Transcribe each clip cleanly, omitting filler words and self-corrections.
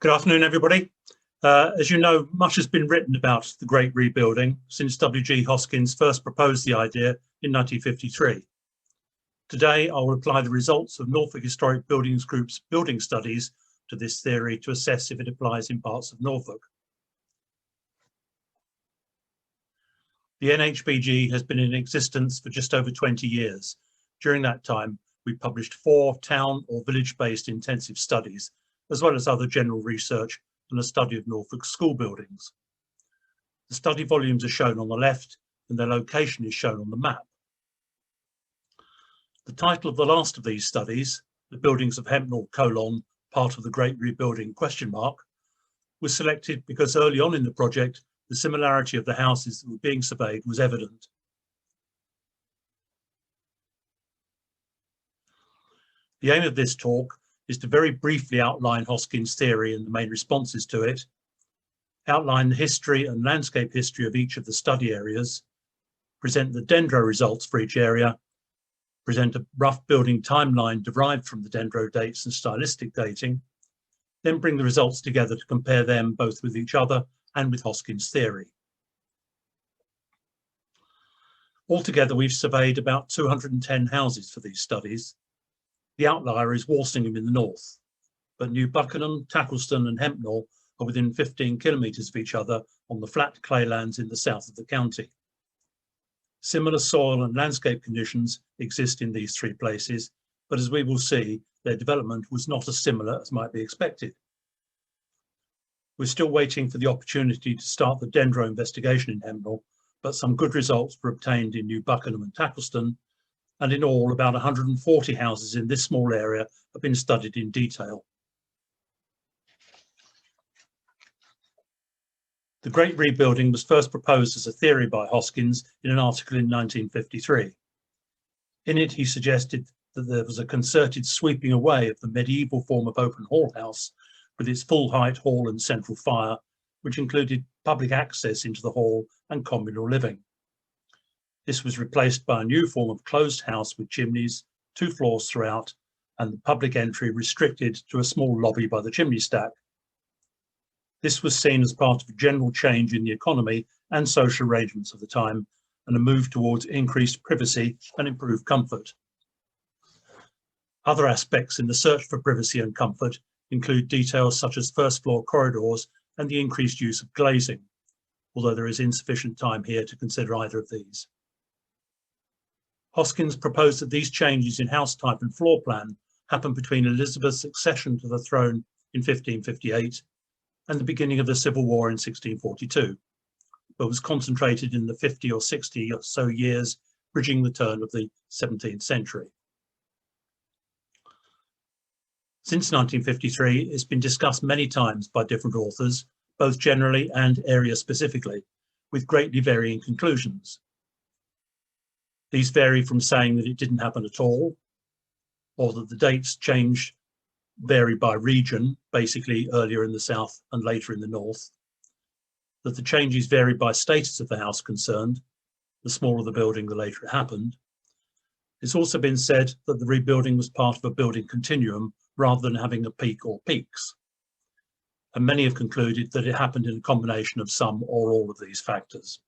Good afternoon, everybody. As you know, much has been written about the Great Rebuilding since W.G. Hoskins first proposed the idea in 1953. Today, I will apply the results of Norfolk Historic Buildings Group's building studies to this theory to assess if it applies in parts of Norfolk. The NHBG has been in existence for just over 20 years. During that time, we published 4 town or village-based intensive studies, as well as other general research and a study of Norfolk school buildings. The study volumes are shown on the left and their location is shown on the map. The title of the last of these studies, The Buildings of Hempnall, part of the Great Rebuilding, was selected because early on in the project, the similarity of the houses that were being surveyed was evident. The aim of this talk is to very briefly outline Hoskins' theory and the main responses to it, outline the history and landscape history of each of the study areas, present the dendro results for each area, present a rough building timeline derived from the dendro dates and stylistic dating, then bring the results together to compare them both with each other and with Hoskins' theory. Altogether, we've surveyed about 210 houses for these studies. The outlier is Walsingham in the north, but New Buckenham, Tacolneston and Hempnall are within 15 kilometres of each other on the flat Claylands in the south of the county. Similar soil and landscape conditions exist in these 3 places, but as we will see, their development was not as similar as might be expected. We're still waiting for the opportunity to start the dendro investigation in Hempnall, but some good results were obtained in New Buckenham and Tacolneston, and in all, about 140 houses in this small area have been studied in detail. The Great Rebuilding was first proposed as a theory by Hoskins in an article in 1953. In it, he suggested that there was a concerted sweeping away of the medieval form of open hall house with its full-height hall and central fire, which included public access into the hall and communal living. This was replaced by a new form of closed house with chimneys, 2 floors throughout, and the public entry restricted to a small lobby by the chimney stack. This was seen as part of a general change in the economy and social arrangements of the time, and a move towards increased privacy and improved comfort. Other aspects in the search for privacy and comfort include details such as first-floor corridors and the increased use of glazing, although there is insufficient time here to consider either of these. Hoskins proposed that these changes in house type and floor plan happened between Elizabeth's accession to the throne in 1558 and the beginning of the Civil War in 1642, but was concentrated in the 50 or 60 or so years bridging the turn of the 17th century. Since 1953, it's been discussed many times by different authors, both generally and area specifically, with greatly varying conclusions. These vary from saying that it didn't happen at all, or that the dates vary by region, basically earlier in the south and later in the north, that the changes vary by status of the house concerned, the smaller the building, the later it happened. It's also been said that the rebuilding was part of a building continuum rather than having a peak or peaks. And many have concluded that it happened in a combination of some or all of these factors.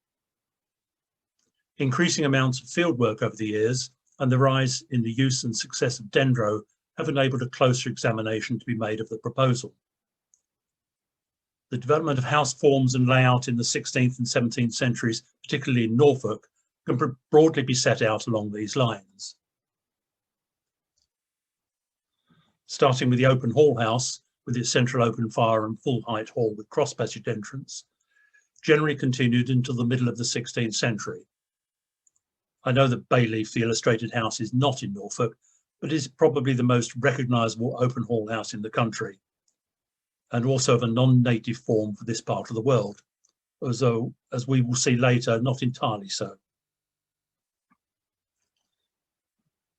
Increasing amounts of fieldwork over the years and the rise in the use and success of dendro have enabled a closer examination to be made of the proposal. The development of house forms and layout in the 16th and 17th centuries, particularly in Norfolk, can broadly be set out along these lines. Starting with the open hall house, with its central open fire and full-height hall with cross-passage entrance, generally continued until the middle of the 16th century. I know that Bayleaf, the illustrated house, is not in Norfolk, but is probably the most recognisable open hall house in the country, and also of a non-native form for this part of the world, although, as we will see later, not entirely so.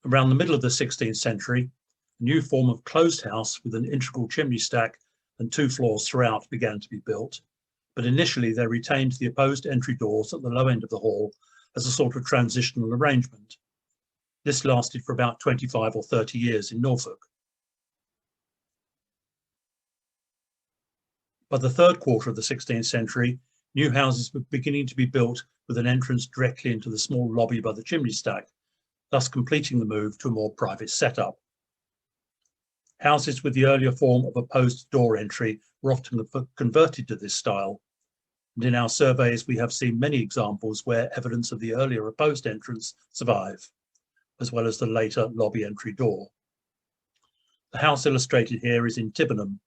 Around the middle of the 16th century, a new form of closed house with an integral chimney stack and 2 floors throughout began to be built, but initially they retained the opposed entry doors at the low end of the hall as a sort of transitional arrangement. This lasted for about 25 or 30 years in Norfolk. By the third quarter of the 16th century, new houses were beginning to be built with an entrance directly into the small lobby by the chimney stack, thus completing the move to a more private setup. Houses with the earlier form of opposed door entry were often converted to this style, and in our surveys we have seen many examples where evidence of the earlier opposed entrance survive, as well as the later lobby entry door. The house illustrated here is in Buckenham,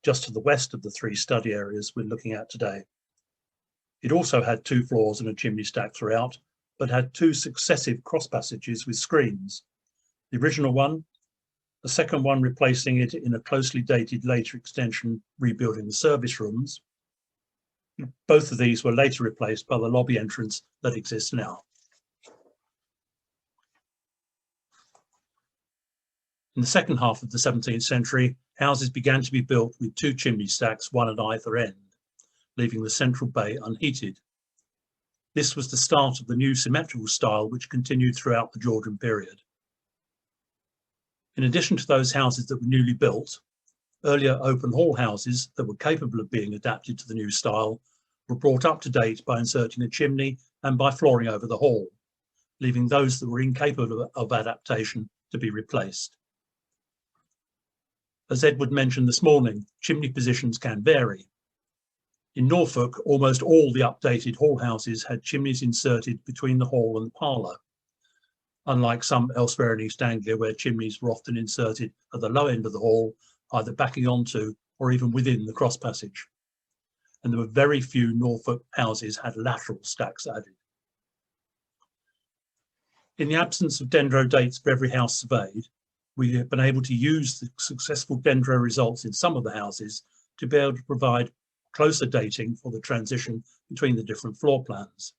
just to the west of the three study areas we're looking at today. It also had 2 floors and a chimney stack throughout, but had 2 successive cross passages with screens. The original one, the second one replacing it in a closely dated later extension rebuilding the service rooms. Both of these were later replaced by the lobby entrance that exists now. In the second half of the 17th century, houses began to be built with 2 chimney stacks, one at either end, leaving the central bay unheated. This was the start of the new symmetrical style which continued throughout the Georgian period. In addition to those houses that were newly built, earlier open hall houses that were capable of being adapted to the new style were brought up to date by inserting a chimney and by flooring over the hall, leaving those that were incapable of adaptation to be replaced. As Edward mentioned this morning, chimney positions can vary. In Norfolk, almost all the updated hall houses had chimneys inserted between the hall and the parlour, unlike some elsewhere in East Anglia where chimneys were often inserted at the low end of the hall, either backing onto or even within the cross passage. And there were very few Norfolk houses had lateral stacks added. In the absence of dendro dates for every house surveyed, we have been able to use the successful dendro results in some of the houses to be able to provide closer dating for the transition between the different floor plans.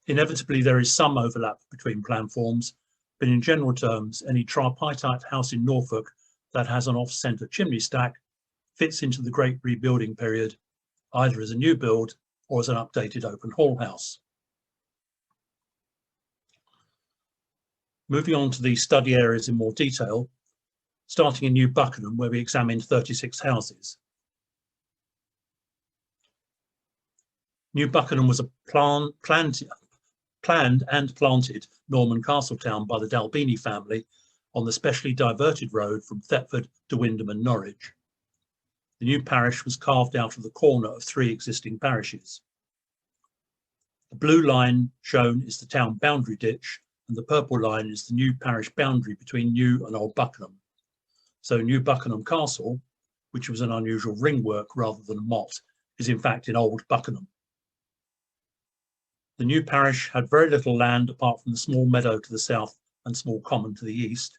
Inevitably, there is some overlap between plan forms, but in general terms, any tripartite house in Norfolk that has an off-centre chimney stack fits into the Great Rebuilding period, either as a new build or as an updated open hall house. Moving on to the study areas in more detail, starting in New Buckenham, where we examined 36 houses. New Buckenham was a planned and planted Norman castle town by the D'Albini family on the specially diverted road from Thetford to Wymondham and Norwich. The new parish was carved out of the corner of 3 existing parishes. The blue line shown is the town boundary ditch, and the purple line is the new parish boundary between New and Old Buckenham. So New Buckenham Castle, which was an unusual ringwork rather than a motte, is in fact in Old Buckenham. The new parish had very little land apart from the small meadow to the south and small common to the east,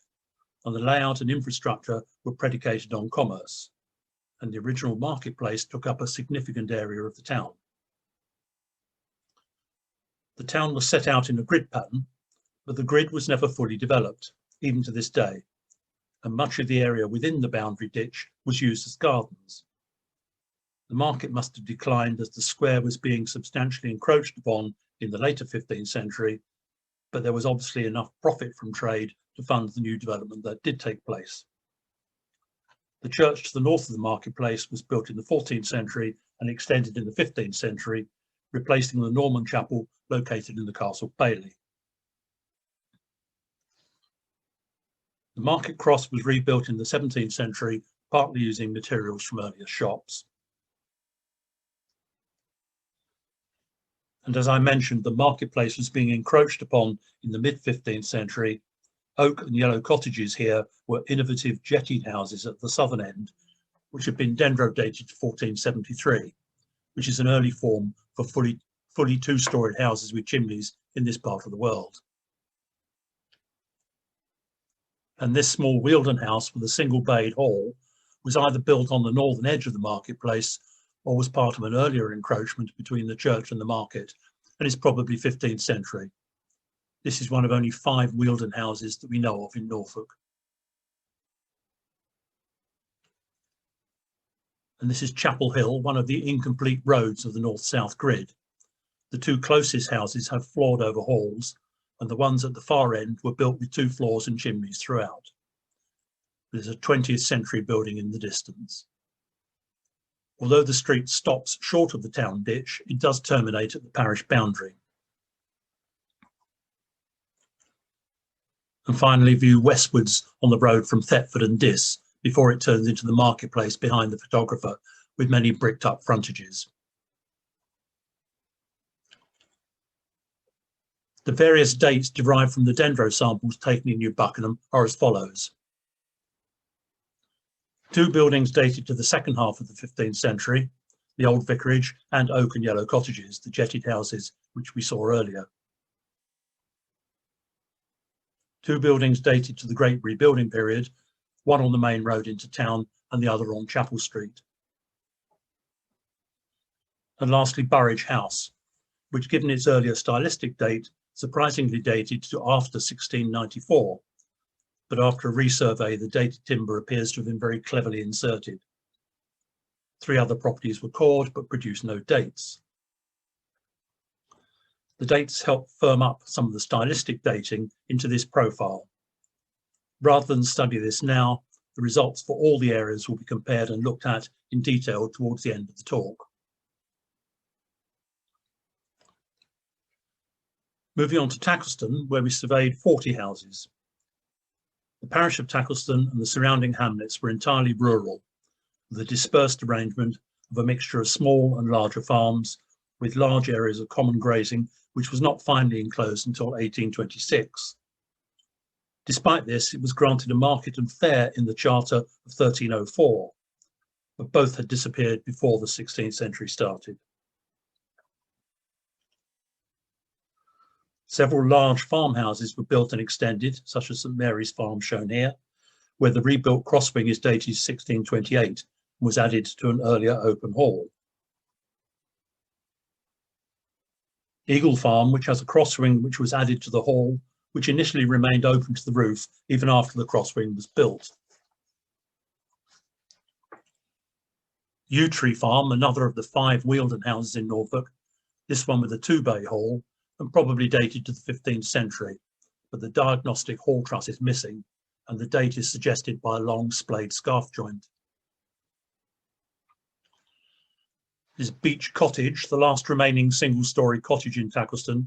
and the layout and infrastructure were predicated on commerce, and the original marketplace took up a significant area of the town. The town was set out in a grid pattern, but the grid was never fully developed, even to this day, and much of the area within the boundary ditch was used as gardens. The market must have declined as the square was being substantially encroached upon in the later 15th century, but there was obviously enough profit from trade to fund the new development that did take place. The church to the north of the marketplace was built in the 14th century and extended in the 15th century, replacing the Norman chapel located in the castle bailey. The market cross was rebuilt in the 17th century, partly using materials from earlier shops. And as I mentioned, the marketplace was being encroached upon in the mid-15th century. Oak and yellow cottages here were innovative jettied houses at the southern end, which had been dendro dated to 1473, which is an early form for fully 2-storied houses with chimneys in this part of the world. And this small Wealden house with a single bayed hall was either built on the northern edge of the marketplace or was part of an earlier encroachment between the church and the market, and is probably 15th century. This is one of only 5 Wealden houses that we know of in Norfolk. And this is Chapel Hill, one of the incomplete roads of the north-south grid. The 2 closest houses have floored over halls, and the ones at the far end were built with 2 floors and chimneys throughout. There's a 20th century building in the distance. Although the street stops short of the town ditch, it does terminate at the parish boundary. And finally, view westwards on the road from Thetford and Diss before it turns into the marketplace behind the photographer, with many bricked up frontages. The various dates derived from the dendro samples taken in New Buckenham are as follows. 2 buildings dated to the second half of the 15th century, the old vicarage and oak and yellow cottages, the jettied houses which we saw earlier. 2 buildings dated to the Great Rebuilding period, one on the main road into town and the other on Chapel Street. And lastly, Burridge House, which, given its earlier stylistic date, surprisingly dated to after 1694, but after a resurvey, the dated timber appears to have been very cleverly inserted. 3 other properties were caught but produced no dates. The dates help firm up some of the stylistic dating into this profile. Rather than study this now, the results for all the areas will be compared and looked at in detail towards the end of the talk. Moving on to Tacolneston, where we surveyed 40 houses. The parish of Tacolneston and the surrounding hamlets were entirely rural, with a dispersed arrangement of a mixture of small and larger farms, with large areas of common grazing, which was not finally enclosed until 1826. Despite this, it was granted a market and fair in the Charter of 1304, but both had disappeared before the 16th century started. Several large farmhouses were built and extended, such as St Mary's Farm shown here, where the rebuilt crosswing is dated 1628 and was added to an earlier open hall. Eagle Farm, which has a crosswing which was added to the hall, which initially remained open to the roof even after the crosswing was built. Yew Tree Farm, another of the 5 Wealden houses in Norfolk, this one with a 2-bay hall, and probably dated to the 15th century, but the diagnostic hall truss is missing, and the date is suggested by a long splayed scarf joint. This is Beech Cottage, the last remaining single-storey cottage in Tacolneston.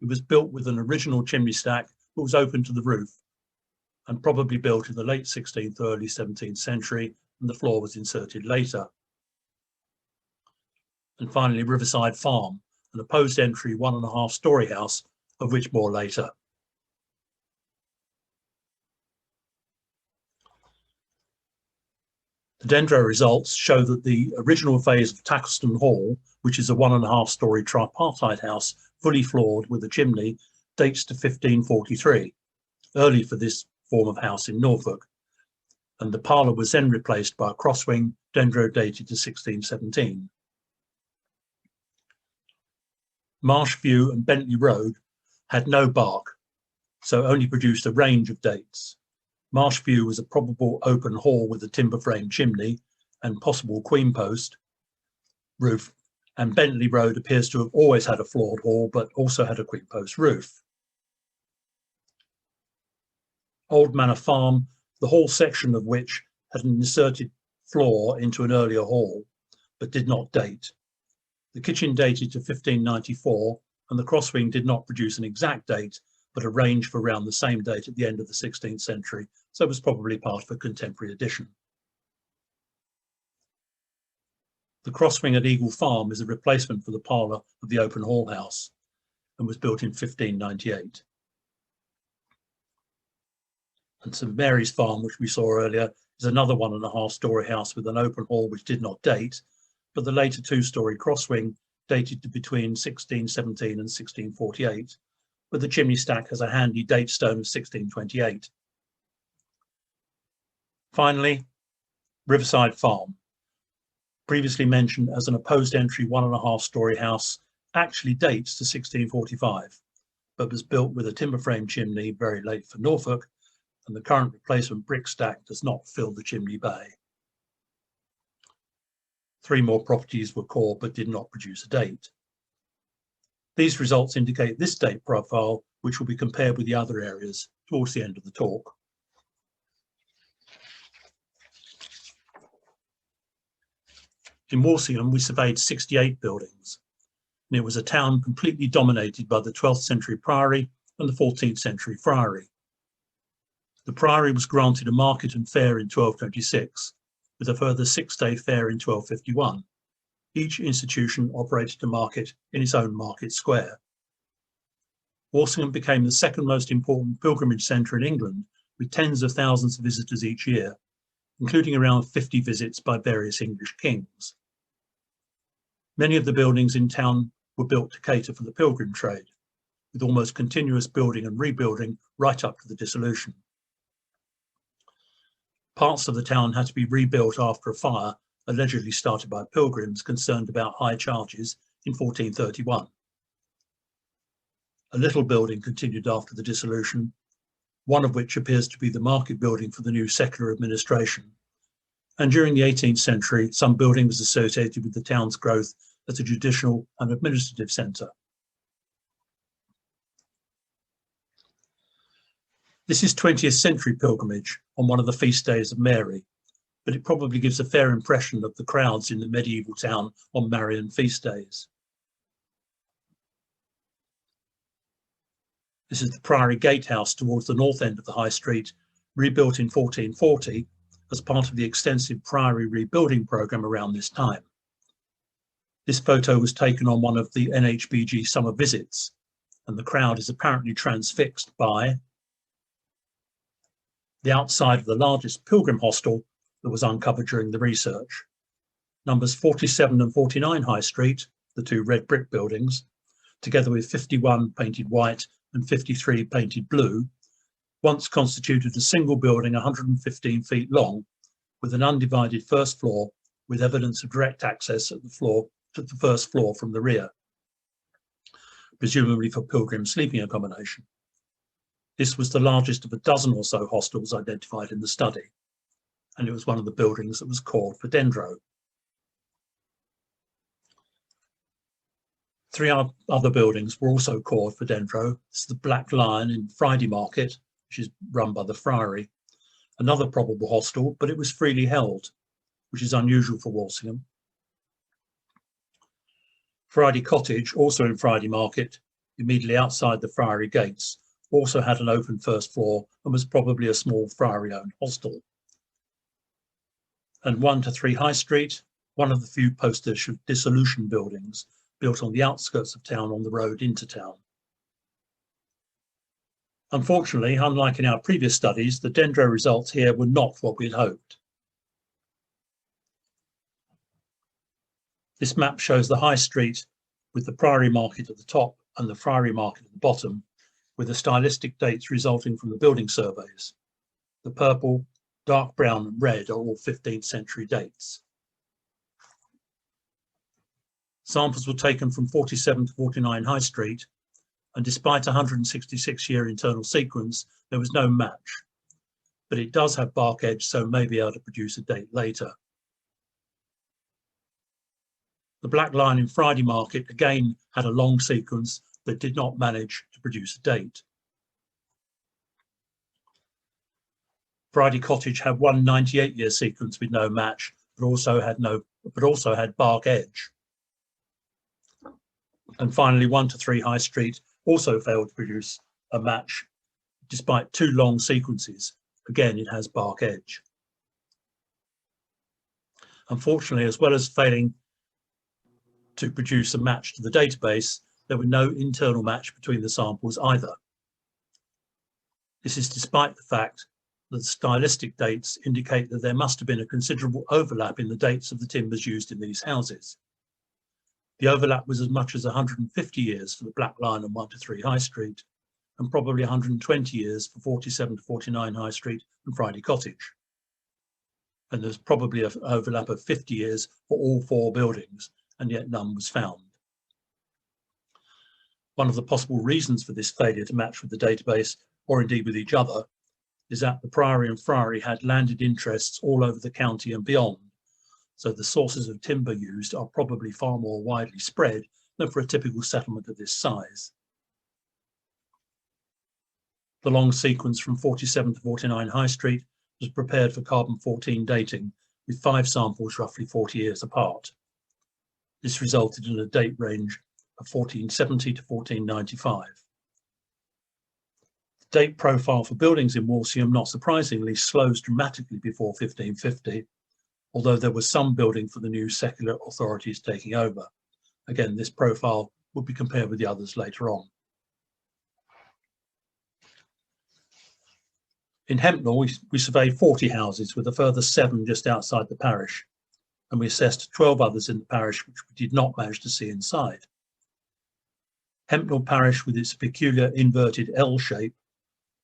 It was built with an original chimney stack, but was open to the roof, and probably built in the late 16th, early 17th century, and the floor was inserted later. And finally, Riverside Farm, an opposed entry 1.5-storey house, of which more later. The dendro results show that the original phase of Tacolneston Hall, which is a 1.5-storey tripartite house, fully floored with a chimney, dates to 1543, early for this form of house in Norfolk, and the parlour was then replaced by a crosswing, dendro dated to 1617. Marshview and Bentley Road had no bark, so only produced a range of dates. Marshview was a probable open hall with a timber frame chimney and possible queen post roof, and Bentley Road appears to have always had a floored hall but also had a queen post roof. Old Manor Farm, the hall section of which had an inserted floor into an earlier hall but did not date. The kitchen dated to 1594, and the crosswing did not produce an exact date, but a range for around the same date at the end of the 16th century, so it was probably part of a contemporary addition. The crosswing at Eagle Farm is a replacement for the parlour of the open hall house and was built in 1598. And St Mary's Farm, which we saw earlier, is another 1.5-storey house with an open hall which did not date, but the later 2-storey crosswing dated to between 1617 and 1648, but the chimney stack has a handy date stone of 1628. Finally, Riverside Farm, previously mentioned as an opposed entry 1.5-storey house, actually dates to 1645, but was built with a timber frame chimney very late for Norfolk, and the current replacement brick stack does not fill the chimney bay. 3 more properties were caught but did not produce a date. These results indicate this date profile, which will be compared with the other areas towards the end of the talk. In Walsingham, we surveyed 68 buildings, and it was a town completely dominated by the 12th century priory and the 14th century friary. The priory was granted a market and fair in 1226, with a further 6-day fair in 1251. Each institution operated a market in its own market square. Walsingham became the second most important pilgrimage centre in England, with tens of thousands of visitors each year, including around 50 visits by various English kings. Many of the buildings in town were built to cater for the pilgrim trade, with almost continuous building and rebuilding right up to the dissolution. Parts of the town had to be rebuilt after a fire allegedly started by pilgrims concerned about high charges in 1431. A little building continued after the dissolution, one of which appears to be the market building for the new secular administration. And during the 18th century, some building was associated with the town's growth as a judicial and administrative centre. This is 20th century pilgrimage on one of the feast days of Mary, but it probably gives a fair impression of the crowds in the medieval town on Marian feast days. This is the Priory Gatehouse towards the north end of the High Street, rebuilt in 1440 as part of the extensive priory rebuilding programme around this time. This photo was taken on one of the NHBG summer visits, and the crowd is apparently transfixed by the outside of the largest pilgrim hostel that was uncovered during the research. Numbers 47 and 49 High Street, the two red brick buildings, together with 51 painted white and 53 painted blue, once constituted a single building 115 feet long, with an undivided first floor with evidence of direct access at the first floor from the rear, presumably for pilgrim sleeping accommodation. This was the largest of a dozen or so hostels identified in the study, and it was one of the buildings that was called for dendro. 3 other buildings were also called for dendro. This is the Black Lion in Friday Market, which is run by the Friary, another probable hostel, but it was freely held, which is unusual for Walsingham. Friday Cottage, also in Friday Market, immediately outside the Friary gates, also had an open first floor and was probably a small Friary-owned hostel. And 1 to 3 High Street, one of the few post-dissolution buildings built on the outskirts of town on the road into town. Unfortunately, unlike in our previous studies, the dendro results here were not what we had hoped. This map shows the High Street with the Priory Market at the top and the Friary Market at the bottom, with the stylistic dates resulting from the building surveys. The purple, dark brown and red are all 15th century dates. Samples were taken from 47 to 49 High Street, and despite a 166-year internal sequence, there was no match. But it does have bark edge, so may be able to produce a date later. The Black Lion in Friday Market again had a long sequence that did not manage to produce a date. Friday Cottage had one 98-year sequence with no match, but also had bark edge. And finally, 1 to 3 High Street also failed to produce a match, despite 2 long sequences. Again, it has bark edge. Unfortunately, as well as failing to produce a match to the database, there were no internal match between the samples either. This is despite the fact that the stylistic dates indicate that there must have been a considerable overlap in the dates of the timbers used in these houses. The overlap was as much as 150 years for the Black Lion and 1 to 3 High Street, and probably 120 years for 47 to 49 High Street and Friday Cottage. And there's probably an overlap of 50 years for all 4 buildings, and yet none was found. One of the possible reasons for this failure to match with the database, or indeed with each other, is that the Priory and Friary had landed interests all over the county and beyond, so the sources of timber used are probably far more widely spread than for a typical settlement of this size. The long sequence from 47 to 49 High Street was prepared for carbon-14 dating, with 5 samples roughly 40 years apart. This resulted in a date range of 1470 to 1495. The date profile for buildings in Walsingham, not surprisingly, slows dramatically before 1550, although there was some building for the new secular authorities taking over. Again, this profile would be compared with the others later on. In Hempnall, we surveyed 40 houses with a further 7 just outside the parish, and we assessed 12 others in the parish which we did not manage to see inside. Hempnall parish, with its peculiar inverted L shape,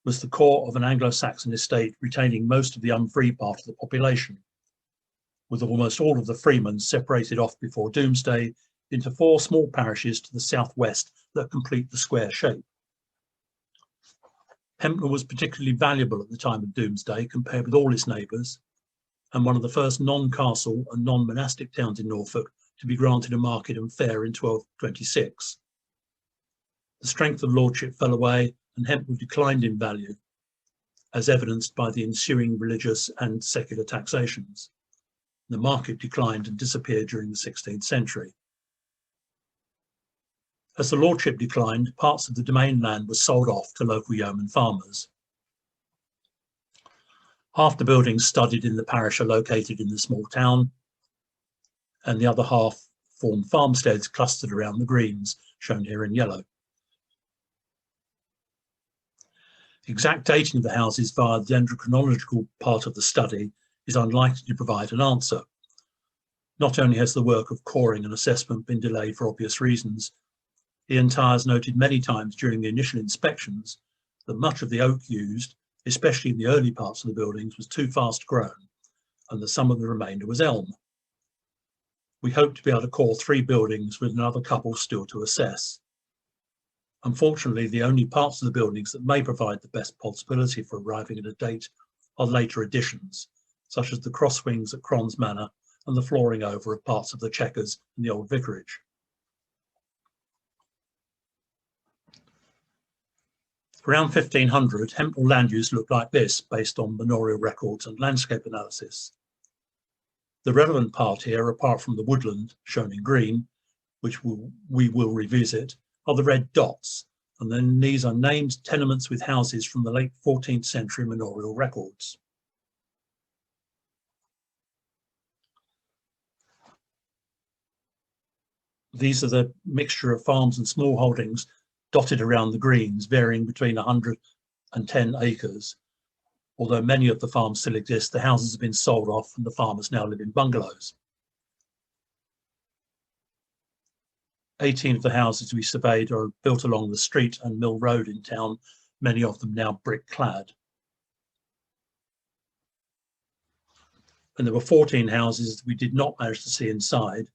was the core of an Anglo-Saxon estate retaining most of the unfree part of the population, with almost all of the freemen separated off before Doomsday into 4 small parishes to the southwest that complete the square shape. Hempnall was particularly valuable at the time of Doomsday compared with all its neighbours, and one of the first non-castle and non-monastic towns in Norfolk to be granted a market and fair in 1226. The strength of lordship fell away and Hempnall declined in value, as evidenced by the ensuing religious and secular taxations. The market declined and disappeared during the 16th century. As the lordship declined, parts of the domain land were sold off to local yeoman farmers. Half the buildings studied in the parish are located in the small town, and the other half form farmsteads clustered around the greens, shown here in yellow. Exact dating of the houses via the dendrochronological part of the study is unlikely to provide an answer. Not only has the work of coring and assessment been delayed for obvious reasons, Ian Tyers noted many times during the initial inspections that much of the oak used, especially in the early parts of the buildings, was too fast grown, and that some of the remainder was elm. We hope to be able to core 3 buildings with another couple still to assess. Unfortunately, the only parts of the buildings that may provide the best possibility for arriving at a date are later additions, such as the cross wings at Crons Manor and the flooring over of parts of the Chequers and the old vicarage. Around 1500, Hempnall land use looked like this, based on manorial records and landscape analysis. The relevant part here, apart from the woodland, shown in green, which we will revisit, are the red dots, and then these are named tenements with houses from the late 14th century manorial records. These are the mixture of farms and small holdings dotted around the greens, varying between 100 and 10 acres. Although many of the farms still exist, the houses have been sold off and the farmers now live in bungalows. 18 of the houses we surveyed are built along the street and Mill Road in town, many of them now brick clad. And there were 14 houses that we did not manage to see inside,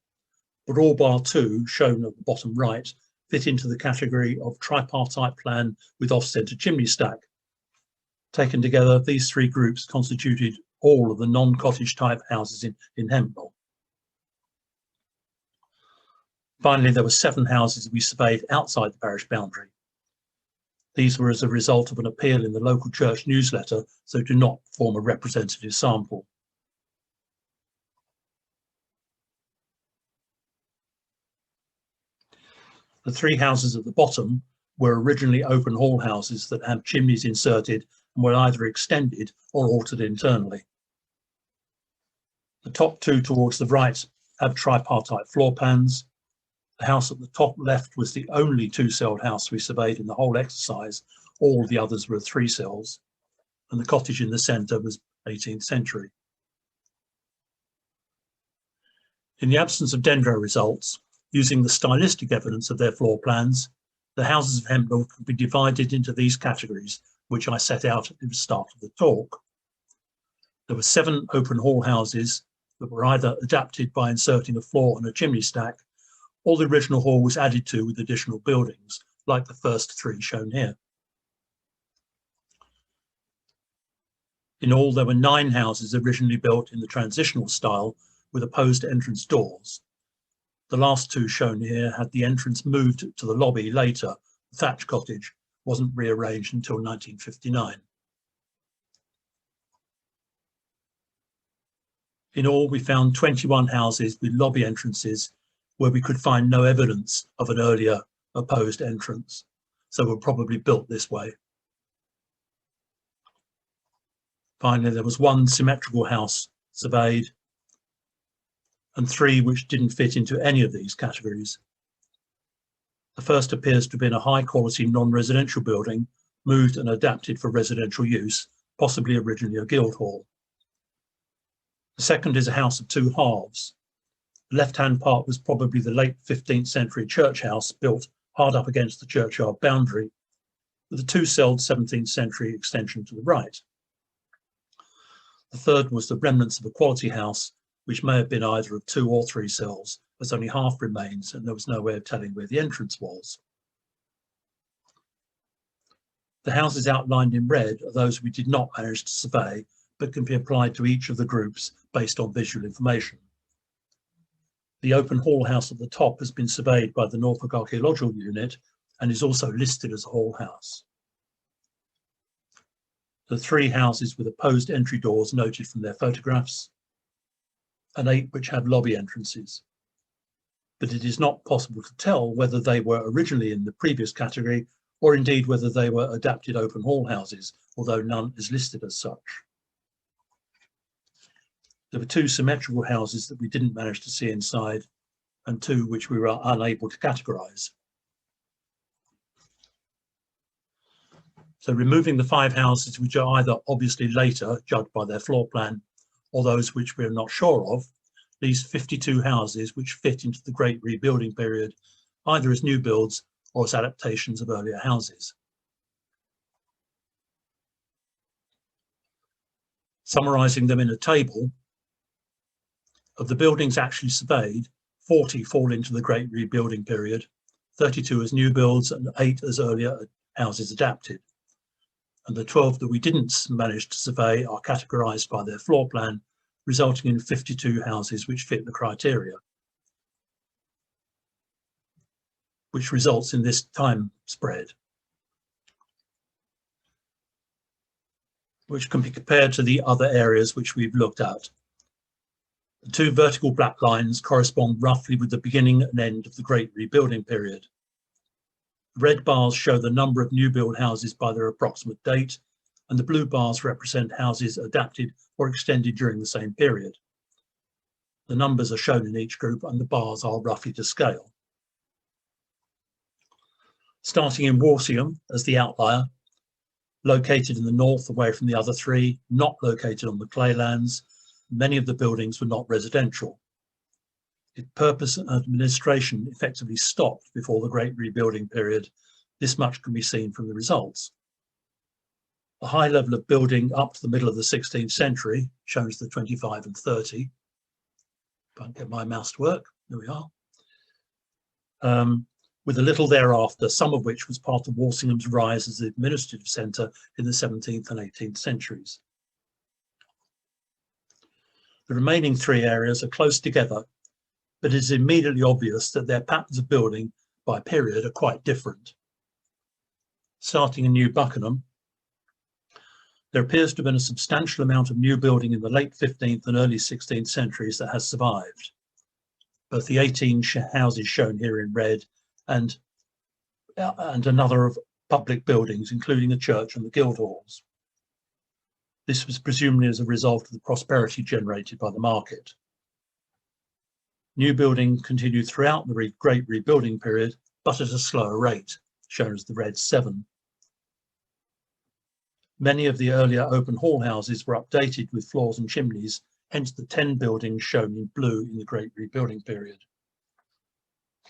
but all bar 2, shown at the bottom right, fit into the category of tripartite plan with off-centre chimney stack. Taken together, these 3 groups constituted all of the non-cottage type houses in Hempnall. Finally, there were 7 houses we surveyed outside the parish boundary. These were as a result of an appeal in the local church newsletter, so do not form a representative sample. The 3 houses at the bottom were originally open hall houses that had chimneys inserted and were either extended or altered internally. The top 2 towards the right have tripartite floor pans. The house at the top left was the only 2-celled house we surveyed in the whole exercise. All the others were 3 cells, and the cottage in the centre was 18th century. In the absence of dendro results, using the stylistic evidence of their floor plans, the houses of Hempnall could be divided into these categories, which I set out at the start of the talk. There were 7 open hall houses that were either adapted by inserting a floor and a chimney stack, or the original hall was added to with additional buildings, like the first 3 shown here. In all, there were 9 houses originally built in the transitional style with opposed entrance doors. The last 2 shown here had the entrance moved to the lobby later. The thatch cottage wasn't rearranged until 1959. In all, we found 21 houses with lobby entrances where we could find no evidence of an earlier opposed entrance, so were probably built this way. Finally, there was one symmetrical house surveyed and 3 which didn't fit into any of these categories. The first appears to have been a high-quality non-residential building, moved and adapted for residential use, possibly originally a guild hall. The second is a house of 2 halves. The left-hand part was probably the late 15th century church house built hard up against the churchyard boundary, with a 2-celled 17th century extension to the right. The third was the remnants of a quality house, which may have been either of 2 or 3 cells, as only half remains and there was no way of telling where the entrance was. The houses outlined in red are those we did not manage to survey, but can be applied to each of the groups based on visual information. The open hall house at the top has been surveyed by the Norfolk Archaeological Unit and is also listed as a hall house. The 3 houses with opposed entry doors noted from their photographs, and 8 which have lobby entrances. But it is not possible to tell whether they were originally in the previous category or indeed whether they were adapted open hall houses, although none is listed as such. There were 2 symmetrical houses that we didn't manage to see inside and 2 which we were unable to categorise. So removing the 5 houses which are either obviously later, judged by their floor plan, or those which we are not sure of, leaves 52 houses which fit into the Great Rebuilding period, either as new builds or as adaptations of earlier houses. Summarising them in a table, of the buildings actually surveyed, 40 fall into the Great Rebuilding period, 32 as new builds and 8 as earlier houses adapted. And the 12 that we didn't manage to survey are categorised by their floor plan, resulting in 52 houses which fit the criteria, which results in this time spread, which can be compared to the other areas which we've looked at. The 2 vertical black lines correspond roughly with the beginning and end of the Great Rebuilding period. The red bars show the number of new build houses by their approximate date, and the blue bars represent houses adapted or extended during the same period. The numbers are shown in each group and the bars are roughly to scale. Starting in Walsingham as the outlier, located in the north away from the other 3, not located on the Claylands, many of the buildings were not residential. Its purpose and administration effectively stopped before the Great Rebuilding period. This much can be seen from the results. A high level of building up to the middle of the 16th century, shown as the 25 and 30. Can't get my mouse to work, there we are. With a little thereafter, some of which was part of Walsingham's rise as the administrative centre in the 17th and 18th centuries. The remaining 3 areas are close together, but it is immediately obvious that their patterns of building by period are quite different. Starting in New Buckenham, there appears to have been a substantial amount of new building in the late 15th and early 16th centuries that has survived. Both the 18 houses shown here in red and another of public buildings, including a church and the guild halls. This was presumably as a result of the prosperity generated by the market. New building continued throughout the Great Rebuilding period, but at a slower rate, shown as the red 7. Many of the earlier open hall houses were updated with floors and chimneys, hence the 10 buildings shown in blue in the Great Rebuilding period.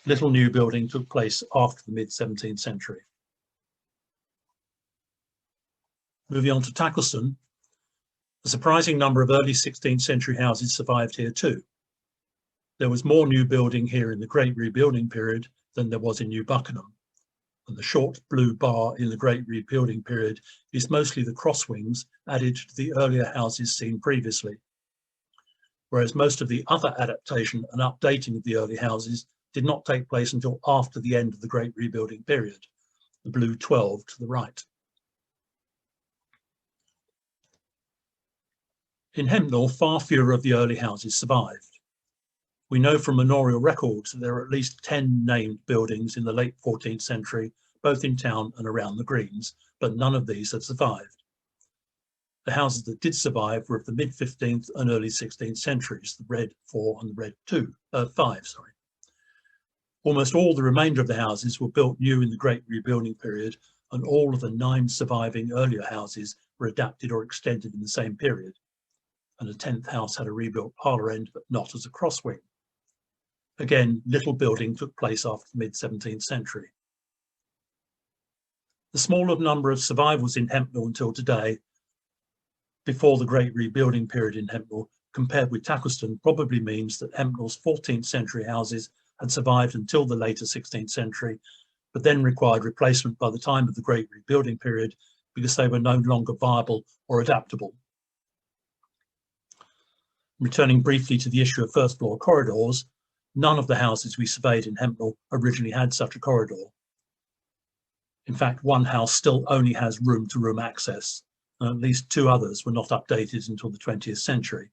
Little new building took place after the mid-17th century. Moving on to Tacolneston, a surprising number of early 16th century houses survived here too. There was more new building here in the Great Rebuilding period than there was in New Buckenham, and the short blue bar in the Great Rebuilding period is mostly the crosswings added to the earlier houses seen previously, whereas most of the other adaptation and updating of the early houses did not take place until after the end of the Great Rebuilding period, the blue 12 to the right. In Hempnall, far fewer of the early houses survived. We know from manorial records that there are at least 10 named buildings in the late 14th century, both in town and around the Greens, but none of these have survived. The houses that did survive were of the mid-15th and early 16th centuries, the Red 4 and the Red 5. Almost all the remainder of the houses were built new in the Great Rebuilding period, and all of the 9 surviving earlier houses were adapted or extended in the same period. And the 10th house had a rebuilt parlour end, but not as a crosswing. Again, little building took place after the mid-17th century. The smaller number of survivals in Hempnall until today, before the Great Rebuilding period in Hempnall, compared with Tacolneston, probably means that Hempnall's 14th century houses had survived until the later 16th century, but then required replacement by the time of the Great Rebuilding period because they were no longer viable or adaptable. Returning briefly to the issue of first floor corridors, none of the houses we surveyed in Hempnall originally had such a corridor. In fact, one house still only has room-to-room access, and at least 2 others were not updated until the 20th century.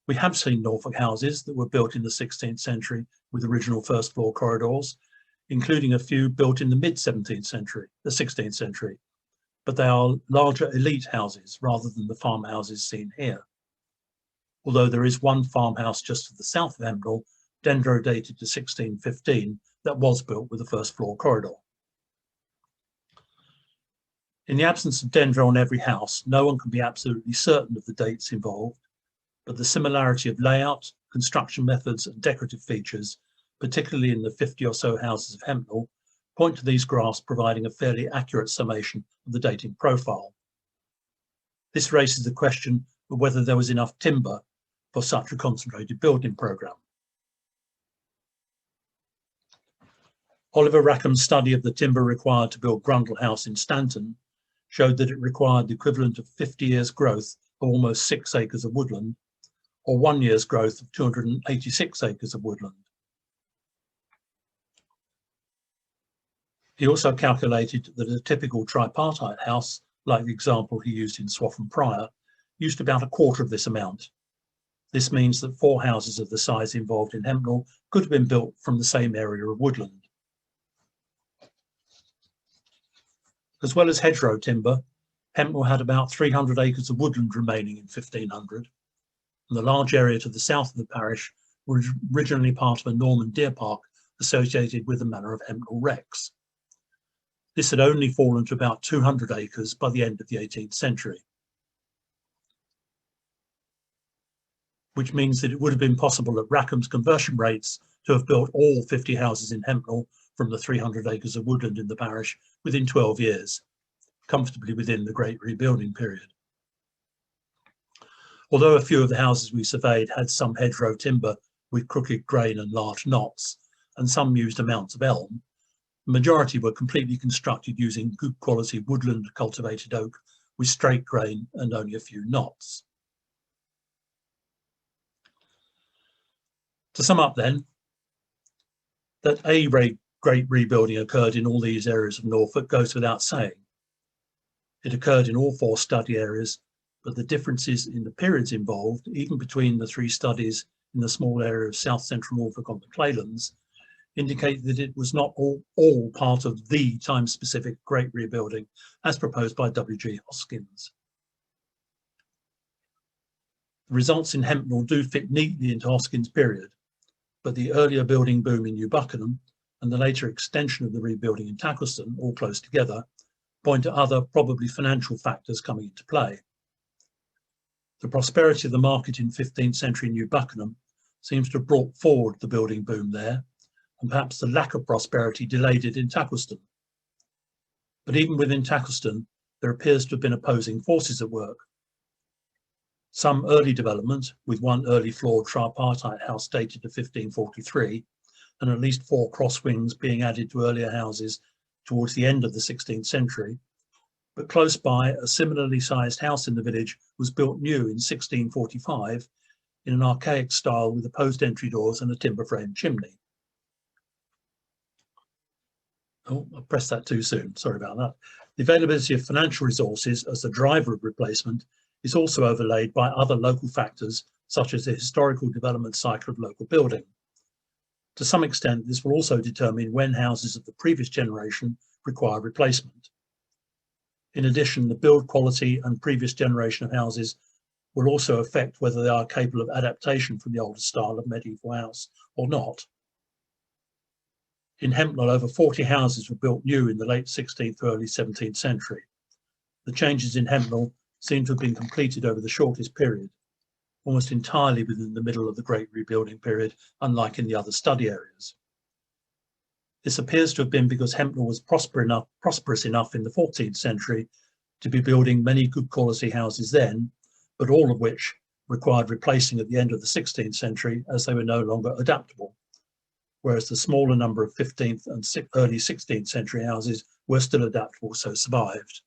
We have seen Norfolk houses that were built in the 16th century with original first floor corridors, including a few built in the mid-17th century, the 16th century, but they are larger elite houses rather than the farmhouses seen here. Although there is one farmhouse just to the south of Hempnall, dendro dated to 1615, that was built with a first floor corridor. In the absence of dendro on every house, no one can be absolutely certain of the dates involved, but the similarity of layout, construction methods and decorative features, particularly in the 50 or so houses of Hempnall, point to these graphs providing a fairly accurate summation of the dating profile. This raises the question of whether there was enough timber for such a concentrated building programme. Oliver Rackham's study of the timber required to build Grundle House in Stanton showed that it required the equivalent of 50 years' growth of almost 6 acres of woodland, or 1 year's growth of 286 acres of woodland. He also calculated that a typical tripartite house, like the example he used in Swaffham Prior, used about a quarter of this amount. This means that 4 houses of the size involved in Hempnall could have been built from the same area of woodland. As well as hedgerow timber, Hempnall had about 300 acres of woodland remaining in 1500, and the large area to the south of the parish was originally part of a Norman deer park associated with the manor of Hempnall Rex. This had only fallen to about 200 acres by the end of the 18th century, which means that it would have been possible at Rackham's conversion rates to have built all 50 houses in Hempnall from the 300 acres of woodland in the parish within 12 years, comfortably within the Great Rebuilding period. Although a few of the houses we surveyed had some hedgerow timber with crooked grain and large knots, and some used amounts of elm, the majority were completely constructed using good quality woodland cultivated oak with straight grain and only a few knots. To sum up then, that a great rebuilding occurred in all these areas of Norfolk goes without saying. It occurred in all 4 study areas, but the differences in the periods involved, even between the 3 studies in the small area of south central Norfolk on the Claylands, indicate that it was not all part of the time-specific Great Rebuilding as proposed by W.G. Hoskins. The results in Hempnall do fit neatly into Hoskins' period, but the earlier building boom in New Buckenham and the later extension of the rebuilding in Tacolneston, all close together, point to other, probably financial factors coming into play. The prosperity of the market in 15th century New Buckenham seems to have brought forward the building boom there, and perhaps the lack of prosperity delayed it in Tacolneston. But even within Tacolneston, there appears to have been opposing forces at work. Some early development, with one early floored tripartite house dated to 1543, and at least 4 cross wings being added to earlier houses towards the end of the 16th century, but close by, a similarly sized house in the village was built new in 1645 in an archaic style with opposed entry doors and a timber frame chimney. Oh, I pressed that too soon, sorry about that. The availability of financial resources as the driver of replacement is also overlaid by other local factors such as the historical development cycle of local building. To some extent, this will also determine when houses of the previous generation require replacement. In addition, the build quality and previous generation of houses will also affect whether they are capable of adaptation from the older style of medieval house or not. In Hempnall, over 40 houses were built new in the late 16th to early 17th century. The changes in Hempnall seem to have been completed over the shortest period, almost entirely within the middle of the Great Rebuilding period, unlike in the other study areas. This appears to have been because Hempnall was prosperous enough in the 14th century to be building many good quality houses then, but all of which required replacing at the end of the 16th century as they were no longer adaptable, whereas the smaller number of 15th and early 16th century houses were still adaptable, so survived.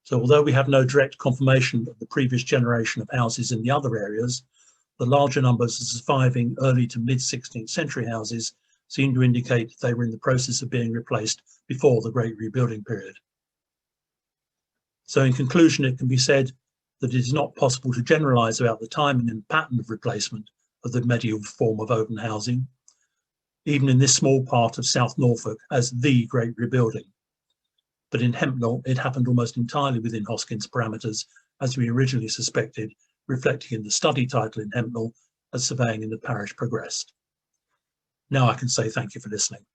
So although we have no direct confirmation of the previous generation of houses in the other areas, the larger numbers of surviving early to mid 16th century houses seem to indicate they were in the process of being replaced before the Great Rebuilding period. So in conclusion, it can be said that it is not possible to generalise about the timing and pattern of replacement of the medieval form of open housing, even in this small part of South Norfolk, as the Great Rebuilding. But in Hempnall, it happened almost entirely within Hoskins' parameters, as we originally suspected, reflecting in the study title in Hempnall as surveying in the parish progressed. Now I can say thank you for listening.